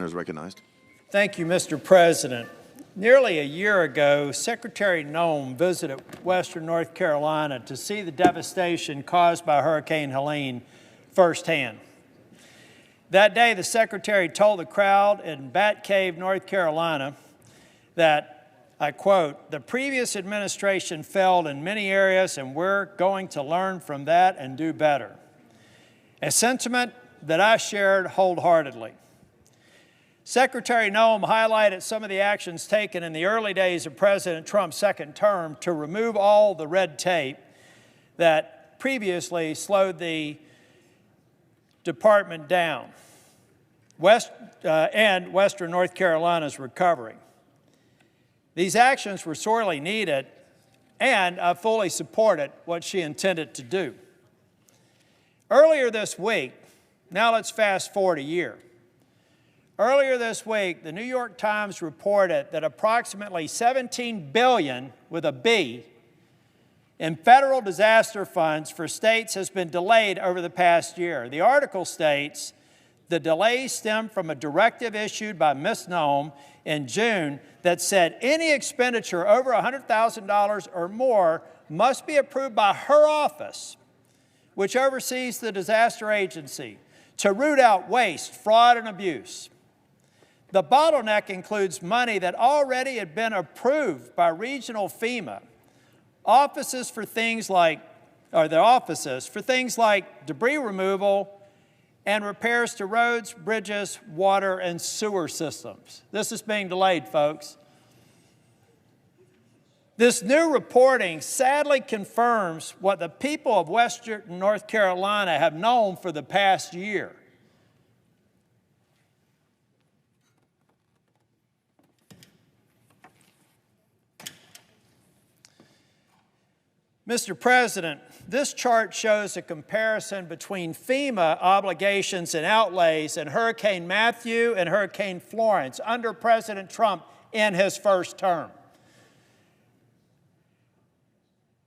is recognized. Thank you, Mr. President. Nearly a year ago, Secretary Noem visited western North Carolina to see the devastation caused by Hurricane Helene firsthand. That day, the Secretary told the crowd in Bat Cave, North Carolina, that, I quote, "The previous administration failed in many areas, and we're going to learn from that and do better." A sentiment that I shared wholeheartedly. Secretary Noem highlighted some of the actions taken in the early days of President Trump's second term to remove all the red tape that previously slowed the department down and western North Carolina's recovery. These actions were sorely needed, and I fully supported what she intended to do. Earlier this week, now let's fast forward a year. Earlier this week, the New York Times reported that approximately $17 billion, with a B, in federal disaster funds for states has been delayed over the past year. The article states the delays stem from a directive issued by Ms. Noem in June that said any expenditure over $100,000 or more must be approved by her office, which oversees the disaster agency, to root out waste, fraud, and abuse. The bottleneck includes money that already had been approved by regional FEMA offices for things like debris removal and repairs to roads, bridges, water, and sewer systems. This is being delayed, folks. This new reporting sadly confirms what the people of western North Carolina have known for the past year. Mr. President, this chart shows a comparison between FEMA obligations and outlays in Hurricane Matthew and Hurricane Florence under President Trump in his first term.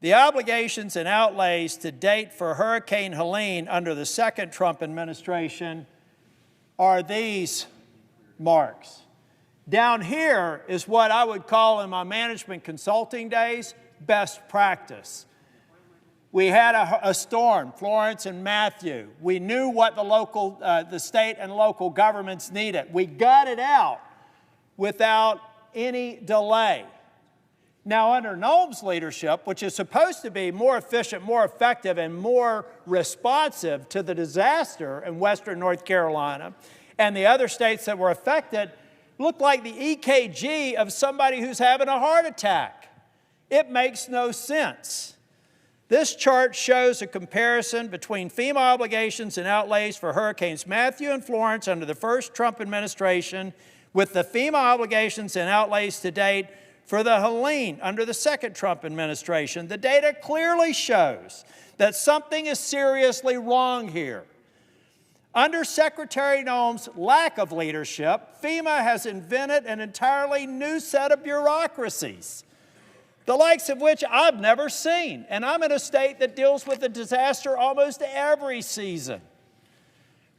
The obligations and outlays to date for Hurricane Helene under the second Trump administration are these marks. Down here is what I would call in my management consulting days best practice. We had a storm, Florence and Matthew. We knew what the state and local governments needed. We got it out without any delay. Now, under Noem's leadership, which is supposed to be more efficient, more effective, and more responsive to the disaster in western North Carolina and the other states that were affected, looked like the EKG of somebody who's having a heart attack. It makes no sense. This chart shows a comparison between FEMA obligations and outlays for Hurricanes Matthew and Florence under the first Trump administration with the FEMA obligations and outlays to date for the Helene under the second Trump administration. The data clearly shows that something is seriously wrong here. Under Secretary Noem's lack of leadership, FEMA has invented an entirely new set of bureaucracies, the likes of which I've never seen. And I'm in a state that deals with a disaster almost every season.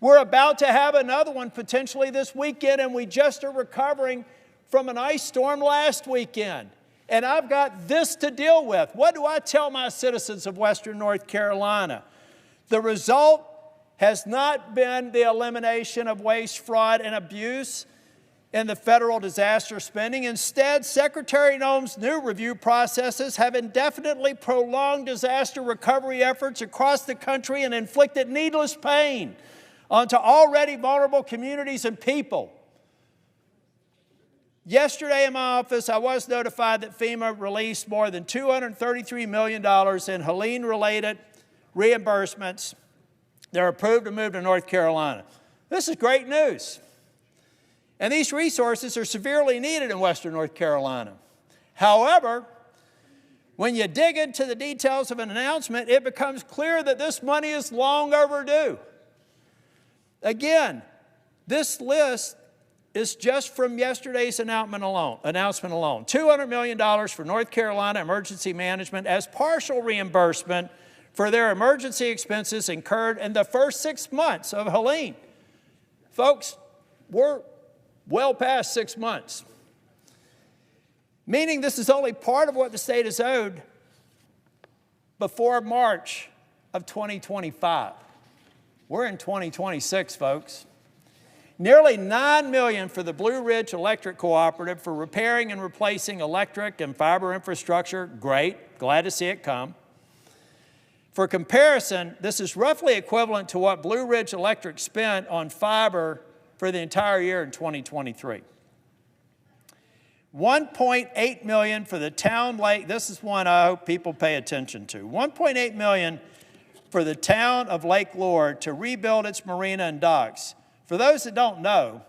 We're about to have another one potentially this weekend, and we just are recovering from an ice storm last weekend. And I've got this to deal with. What do I tell my citizens of western North Carolina? The result has not been the elimination of waste, fraud, and abuse in the federal disaster spending. Instead, Secretary Noem's new review processes have indefinitely prolonged disaster recovery efforts across the country and inflicted needless pain onto already vulnerable communities and people. Yesterday in my office, I was notified that FEMA released more than $233 million in Helene-related reimbursements that are approved to move to North Carolina. This is great news. And these resources are severely needed in western North Carolina. However, when you dig into the details of an announcement, it becomes clear that this money is long overdue. Again, this list is just from yesterday's announcement alone. $200 million for North Carolina Emergency Management as partial reimbursement for their emergency expenses incurred in the first 6 months of Helene. Folks, we're well past 6 months. Meaning this is only part of what the state is owed before March of 2025. We're in 2026, folks. Nearly $9 million for the Blue Ridge Electric Cooperative for repairing and replacing electric and fiber infrastructure. Great, glad to see it come. For comparison, this is roughly equivalent to what Blue Ridge Electric spent on fiber for the entire year in 2023. $1.8 million for the town lake. This is one I hope people pay attention to. $1.8 million for the town of Lake Lure to rebuild its marina and docks. For those that don't know,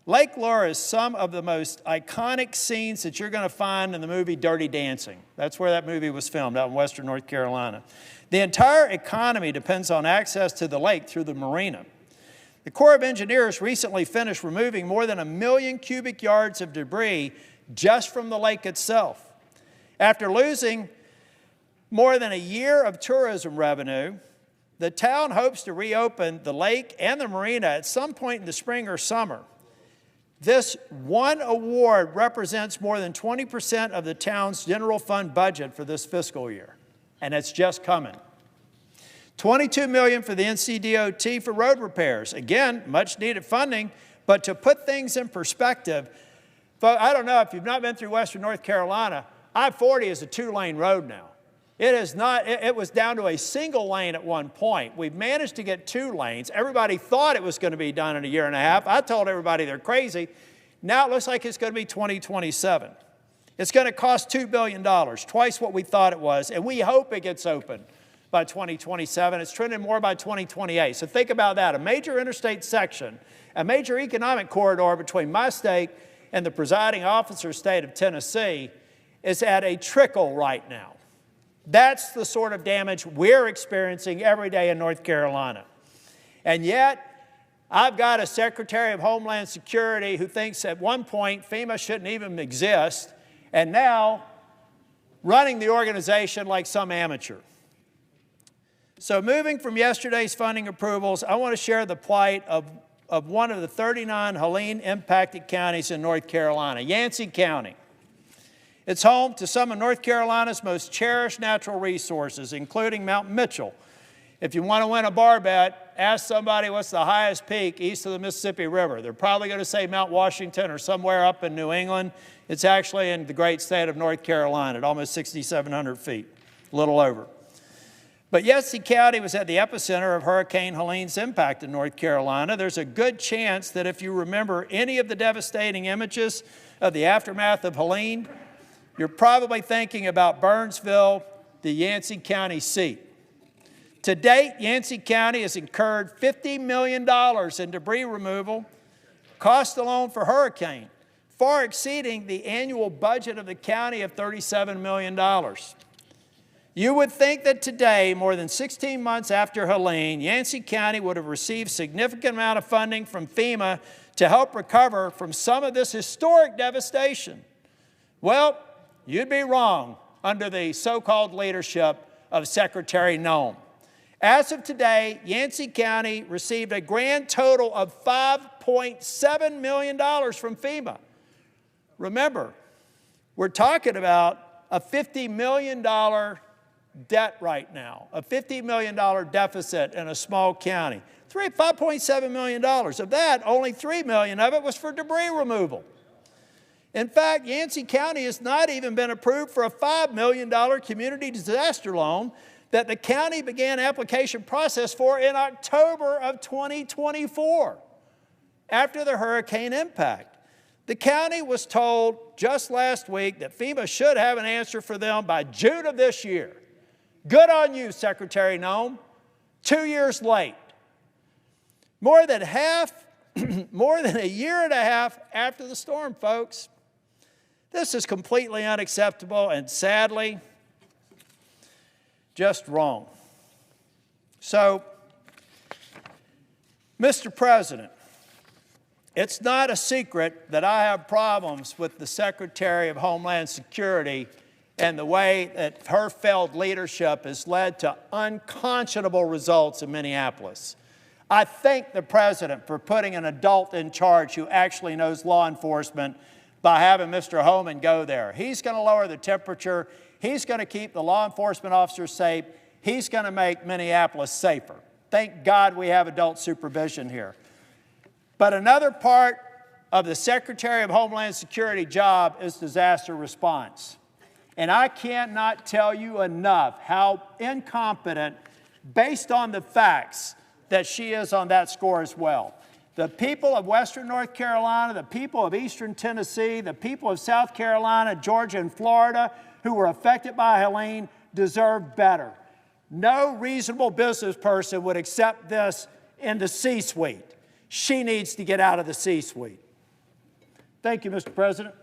Lake Lure is some of the most iconic scenes that you're going to find in the movie Dirty Dancing. That's where that movie was filmed, out in western North Carolina. The entire economy depends on access to the lake through the marina. The Corps of Engineers recently finished removing more than 1 million cubic yards of debris just from the lake itself. After losing more than a year of tourism revenue, the town hopes to reopen the lake and the marina at some point in the spring or summer. This one award represents more than 20% of the town's general fund budget for this fiscal year, and it's just coming. $22 million for the NCDOT for road repairs. Again, much needed funding, but to put things in perspective, I don't know if you've not been through western North Carolina, I-40 is a 2-lane road now. It is not, it was down to a single lane at one point. We've managed to get 2 lanes. Everybody thought it was going to be done in a year and a half. I told everybody they're crazy. Now it looks like it's going to be 2027. It's going to cost $2 billion, twice what we thought it was, and we hope it gets open by 2027. It's trending more by 2028. So think about that. A major interstate section, a major economic corridor between my state and the presiding officer's state of Tennessee is at a trickle right now. That's the sort of damage we're experiencing every day in North Carolina. And yet, I've got a Secretary of Homeland Security who thinks at one point FEMA shouldn't even exist, and now running the organization like some amateur. So moving from yesterday's funding approvals, I want to share the plight of one of the 39 Helene-impacted counties in North Carolina, Yancey County. It's home to some of North Carolina's most cherished natural resources, including Mount Mitchell. If you want to win a bar bet, ask somebody what's the highest peak east of the Mississippi River. They're probably going to say Mount Washington or somewhere up in New England. It's actually in the great state of North Carolina at almost 6,700 feet, a little over. But Yancey County was at the epicenter of Hurricane Helene's impact in North Carolina. There's a good chance that if you remember any of the devastating images of the aftermath of Helene, you're probably thinking about Burnsville, the Yancey County seat. To date, Yancey County has incurred $50 million in debris removal, cost alone for hurricane, far exceeding the annual budget of the county of $37 million. You would think that today, more than 16 months after Helene, Yancey County would have received a significant amount of funding from FEMA to help recover from some of this historic devastation. Well, you'd be wrong under the so-called leadership of Secretary Noem. As of today, Yancey County received a grand total of $5.7 million from FEMA. Remember, we're talking about a $50 million debt right now, a $50 million deficit in a small county. $5.7 million. Of that, only $3 million of it was for debris removal. In fact, Yancey County has not even been approved for a $5 million community disaster loan that the county began application process for in October of 2024, after the hurricane impact. The county was told just last week that FEMA should have an answer for them by June of this year. Good on you, Secretary Noem. 2 years late. More than a year and a half after the storm, folks. This is completely unacceptable and sadly just wrong. So, Mr. President, it's not a secret that I have problems with the Secretary of Homeland Security and the way that her failed leadership has led to unconscionable results in Minneapolis. I thank the President for putting an adult in charge who actually knows law enforcement by having Mr. Homan go there. He's going to lower the temperature. He's going to keep the law enforcement officers safe. He's going to make Minneapolis safer. Thank God we have adult supervision here. But another part of the Secretary of Homeland Security job is disaster response. And I cannot tell you enough how incompetent, based on the facts, that she is on that score as well. The people of Western North Carolina, the people of Eastern Tennessee, the people of South Carolina, Georgia, and Florida who were affected by Helene deserve better. No reasonable business person would accept this in the C-suite. She needs to get out of the C-suite. Thank you, Mr. President.